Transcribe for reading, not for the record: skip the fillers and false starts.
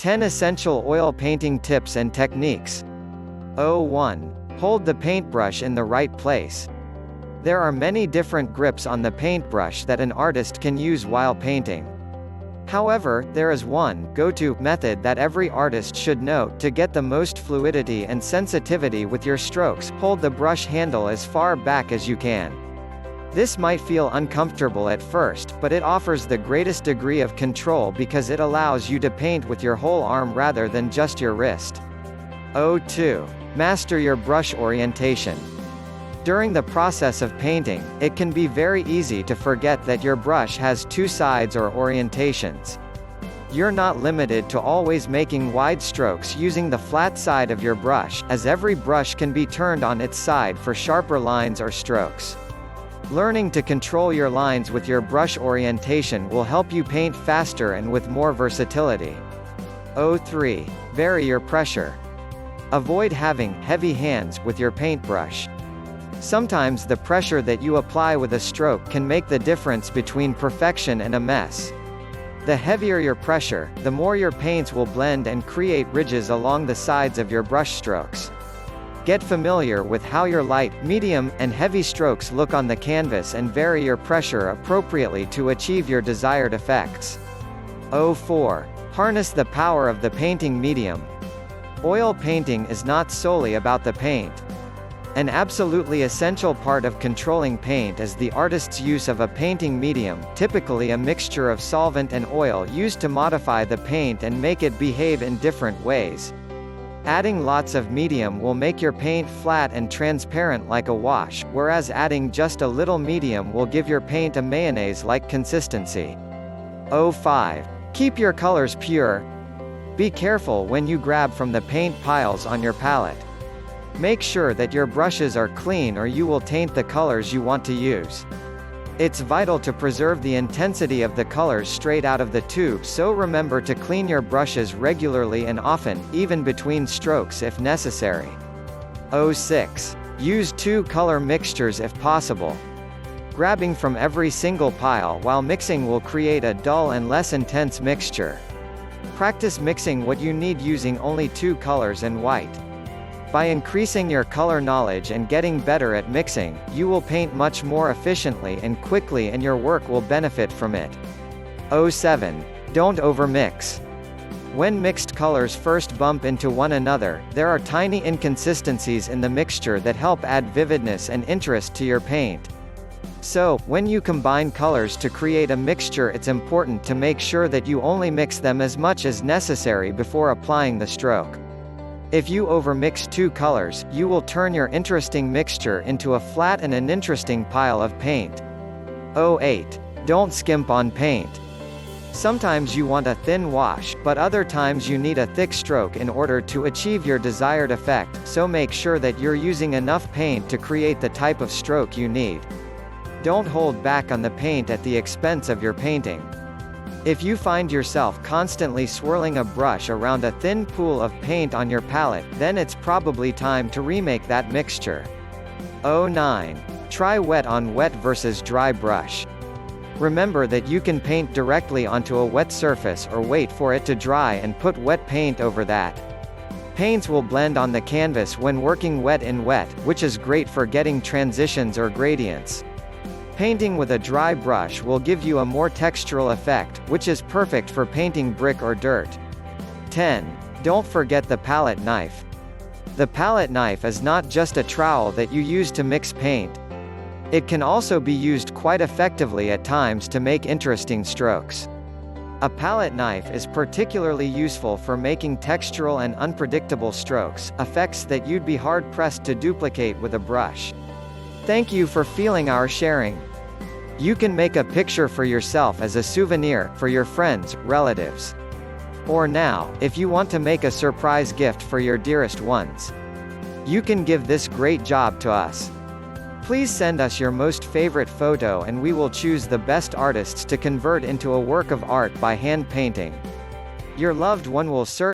10 Essential Oil Painting Tips and Techniques. 1. Hold the paintbrush in the right place. There are many different grips on the paintbrush that an artist can use while painting. However, there is one go-to method that every artist should know to get the most fluidity and sensitivity with your strokes. Hold the brush handle as far back as you can. This might feel uncomfortable at first, but it offers the greatest degree of control because it allows you to paint with your whole arm rather than just your wrist. 2. Master your brush orientation. During the process of painting, it can be very easy to forget that your brush has two sides or orientations. You're not limited to always making wide strokes using the flat side of your brush, as every brush can be turned on its side for sharper lines or strokes. Learning to control your lines with your brush orientation will help you paint faster and with more versatility. 3. Vary your pressure. Avoid having heavy hands with your paintbrush. Sometimes the pressure that you apply with a stroke can make the difference between perfection and a mess. The heavier your pressure, the more your paints will blend and create ridges along the sides of your brush strokes. Get familiar with how your light, medium, and heavy strokes look on the canvas and vary your pressure appropriately to achieve your desired effects. 4. Harness the power of the painting medium. Oil painting is not solely about the paint. An absolutely essential part of controlling paint is the artist's use of a painting medium, typically a mixture of solvent and oil used to modify the paint and make it behave in different ways. Adding lots of medium will make your paint flat and transparent like a wash, whereas adding just a little medium will give your paint a mayonnaise-like consistency. 5. Keep your colors pure. Be careful when you grab from the paint piles on your palette. Make sure that your brushes are clean or you will taint the colors you want to use. It's vital to preserve the intensity of the colors straight out of the tube, so remember to clean your brushes regularly and often, even between strokes if necessary. 6. Use two color mixtures if possible. Grabbing from every single pile while mixing will create a dull and less intense mixture. Practice mixing what you need using only two colors and white. By increasing your color knowledge and getting better at mixing, you will paint much more efficiently and quickly and your work will benefit from it. 7. Don't overmix. When mixed colors first bump into one another, there are tiny inconsistencies in the mixture that help add vividness and interest to your paint. So, when you combine colors to create a mixture, it's important to make sure that you only mix them as much as necessary before applying the stroke. If you overmix two colors, you will turn your interesting mixture into a flat and uninteresting pile of paint. 8. Don't skimp on paint. Sometimes you want a thin wash, but other times you need a thick stroke in order to achieve your desired effect, so make sure that you're using enough paint to create the type of stroke you need. Don't hold back on the paint at the expense of your painting. If you find yourself constantly swirling a brush around a thin pool of paint on your palette, then it's probably time to remake that mixture. 9. Try wet on wet versus dry brush. Remember that you can paint directly onto a wet surface or wait for it to dry and put wet paint over that. Paints will blend on the canvas when working wet in wet, which is great for getting transitions or gradients. Painting with a dry brush will give you a more textural effect, which is perfect for painting brick or dirt. 10. Don't forget the palette knife. The palette knife is not just a trowel that you use to mix paint. It can also be used quite effectively at times to make interesting strokes. A palette knife is particularly useful for making textural and unpredictable strokes, effects that you'd be hard-pressed to duplicate with a brush. Thank you for feeling our sharing. You can make a picture for yourself as a souvenir, for your friends, relatives. Or now, if you want to make a surprise gift for your dearest ones. You can give this great job to us. Please send us your most favorite photo and we will choose the best artists to convert into a work of art by hand painting. Your loved one will certainly